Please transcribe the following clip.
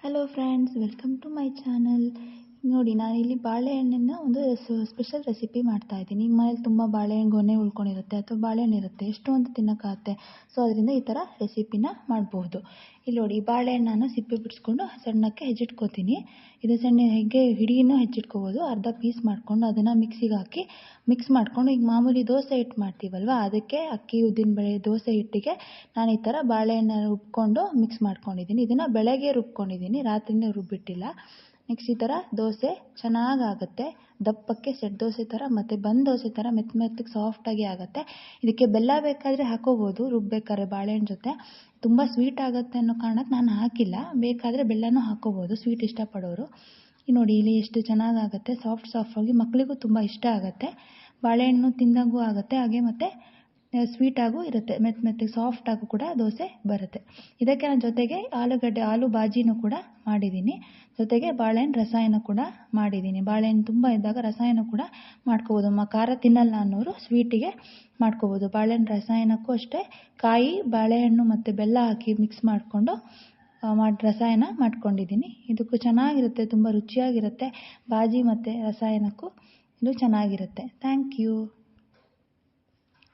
Hello friends, welcome to my channel. ನೋಡಿ, ನಾನಿಲ್ಲಿ ಬಾಳೆಹಣ್ಣಿನ ಒಂದು ಸ್ಪೆಷಲ್ ರೆಸಿಪಿ ಮಾಡ್ತಾ ಇದ್ದೀನಿ. ಈಗ ಮನೇಲಿ ತುಂಬ ಬಾಳೆಹಣ್ಣು ಗೊನೆ ಉಳ್ಕೊಂಡಿರುತ್ತೆ ಅಥವಾ ಬಾಳೆಹಣ್ಣು ಇರುತ್ತೆ, ಎಷ್ಟು ಅಂತ ತಿನ್ನೋಕ್ಕಾಗತ್ತೆ. ಸೊ ಅದರಿಂದ ಈ ಥರ ರೆಸಿಪಿನ ಮಾಡಬಹುದು. ಇಲ್ಲಿ ನೋಡಿ, ಬಾಳೆಹಣ್ಣನ್ನು ಸಿಪ್ಪೆ ಬಿಡಿಸ್ಕೊಂಡು ಸಣ್ಣಕ್ಕೆ ಹೆಚ್ಚಿಟ್ಕೋತೀನಿ. ಇದು ಸಣ್ಣ ಹಿಡಿನೂ ಹೆಚ್ಚಿಟ್ಕೋಬೋದು. ಅರ್ಧ ಪೀಸ್ ಮಾಡಿಕೊಂಡು ಅದನ್ನು ಮಿಕ್ಸಿಗೆ ಹಾಕಿ ಮಿಕ್ಸ್ ಮಾಡಿಕೊಂಡು, ಈಗ ಮಾಮೂಲಿ ದೋಸೆ ಹಿಟ್ಟು ಮಾಡ್ತೀವಲ್ವ, ಅದಕ್ಕೆ ಅಕ್ಕಿ ಉದ್ದಿನಬೇಳೆ ದೋಸೆ ಹಿಟ್ಟಿಗೆ ನಾನು ಈ ಥರ ಬಾಳೆಹಣ್ಣು ರುಬ್ಕೊಂಡು ಮಿಕ್ಸ್ ಮಾಡ್ಕೊಂಡಿದ್ದೀನಿ. ಇದನ್ನು ಬೆಳಗ್ಗೆ ರುಬ್ಕೊಂಡಿದ್ದೀನಿ, ರಾತ್ರಿನೇ ರುಬ್ಬಿಟ್ಟಿಲ್ಲ. ನೆಕ್ಸ್ಟ್ ಈ ಥರ ದೋಸೆ ಚೆನ್ನಾಗಾಗುತ್ತೆ, ದಪ್ಪಕ್ಕೆ ಸೆಟ್ ದೋಸೆ ಥರ ಮತ್ತು ಬಂದು ದೋಸೆ ಥರ ಮೆತ್ತಗೆ ಸಾಫ್ಟಾಗಿ ಆಗುತ್ತೆ. ಇದಕ್ಕೆ ಬೆಲ್ಲ ಬೇಕಾದರೆ ಹಾಕೋಬೋದು ರುಬ್ಬೇಕಾದ್ರೆ ಬಾಳೆಹಣ್ಣು ಜೊತೆ. ತುಂಬ ಸ್ವೀಟ್ ಆಗುತ್ತೆ ಅನ್ನೋ ಕಾರಣಕ್ಕೆ ನಾನು ಹಾಕಿಲ್ಲ, ಬೇಕಾದರೆ ಬೆಲ್ಲನೂ ಹಾಕೋಬೋದು ಸ್ವೀಟ್ ಇಷ್ಟಪಡೋರು. ನೋಡಿ, ಇಲ್ಲಿ ಎಷ್ಟು ಚೆನ್ನಾಗಾಗುತ್ತೆ, ಸಾಫ್ಟಾಗಿ, ಮಕ್ಕಳಿಗೂ ತುಂಬ ಇಷ್ಟ ಆಗುತ್ತೆ. ಬಾಳೆಹಣ್ಣು ತಿಂದಂಗೂ ಆಗುತ್ತೆ, ಹಾಗೆ ಮತ್ತು ಸ್ವೀಟಾಗೂ ಇರುತ್ತೆ, ಮೆತ್ತಗೆ ಸಾಫ್ಟಾಗೂ ಕೂಡ ದೋಸೆ ಬರುತ್ತೆ. ಇದಕ್ಕೆ ನಾನು ಜೊತೆಗೆ ಆಲೂ ಬಾಜಿನೂ ಕೂಡ ಮಾಡಿದ್ದೀನಿ, ಜೊತೆಗೆ ಬಾಳೆಹಣ್ಣು ರಸಾಯನ ಕೂಡ ಮಾಡಿದ್ದೀನಿ. ಬಾಳೆಹಣ್ಣು ತುಂಬ ಇದ್ದಾಗ ರಸಾಯನ ಕೂಡ ಮಾಡ್ಕೋಬೋದು. ಖಾರ ತಿನ್ನಲ್ಲ ಅನ್ನೋರು ಸ್ವೀಟಿಗೆ ಮಾಡ್ಕೋಬೋದು. ಬಾಳೆಹಣ್ಣು ರಸಾಯನಕ್ಕೂ ಅಷ್ಟೇ ಕಾಯಿ, ಬಾಳೆಹಣ್ಣು ಮತ್ತು ಬೆಲ್ಲ ಹಾಕಿ ಮಿಕ್ಸ್ ಮಾಡಿಕೊಂಡು ರಸಾಯನ ಮಾಡ್ಕೊಂಡಿದ್ದೀನಿ. ಇದಕ್ಕೂ ಚೆನ್ನಾಗಿರುತ್ತೆ, ತುಂಬ ರುಚಿಯಾಗಿರುತ್ತೆ. ಬಾಜಿ ಮತ್ತು ರಸಾಯನಕ್ಕೂ ಇದು ಚೆನ್ನಾಗಿರುತ್ತೆ. Thank you.